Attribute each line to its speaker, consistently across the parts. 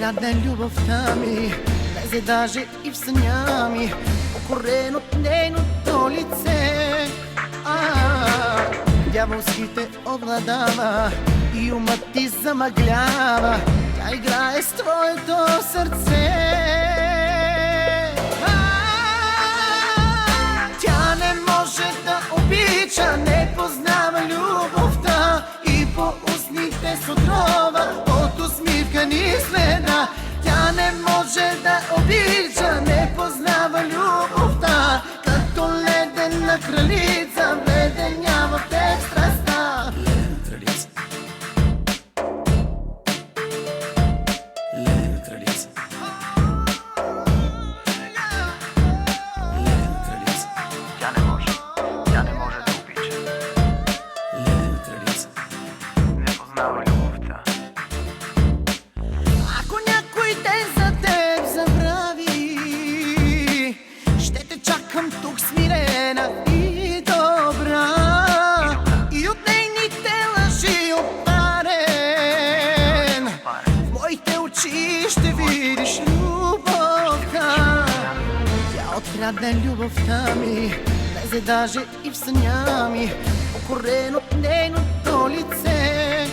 Speaker 1: Открадне любовта ми, влезе даже и в съня ми, покорен от нейното лице. Дяволските обладава и умът ти замъглява, тя играе с твоето сърце. Тя не може да обича, не познава любовта и по устните с отрова от усмивка ни следа. Тя не може да обича, не познава любовта, като ледена кралица вледенява в теб страстта.
Speaker 2: Ледена кралица, ледена кралица, ледена кралица.
Speaker 3: Тя не може да обича,
Speaker 2: Ледена кралица,
Speaker 3: не познава любовта.
Speaker 1: Ако някой ден за теб забрави, ще те чакам тук смирена и добра, и от нейните лъжи опарен. В моите очи ще видиш любовта. Тя открадне любовта ми, влезе даже и в съня ми, покорен от нейното лице.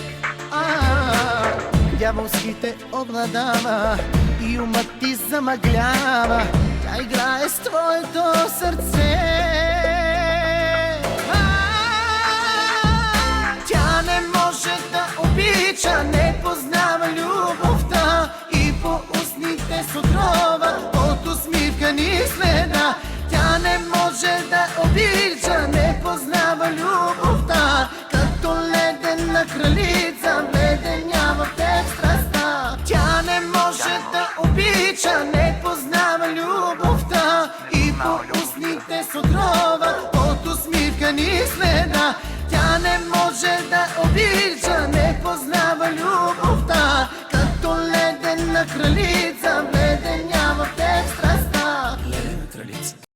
Speaker 1: Дяволските обладава и умът ти замъглява, тя играе с твоето сърце. Тя не може да обича, не познава любовта и по устните с отрова от усмивка ни следа. Тя не може да обича, не познава любовта, като ледена кралица вледенява в теб страстта. Тя не може да обича, не познава любовта и по устните с отрова от усмивка ни следа. Тя не може да обича, не познава любовта, като ледена кралица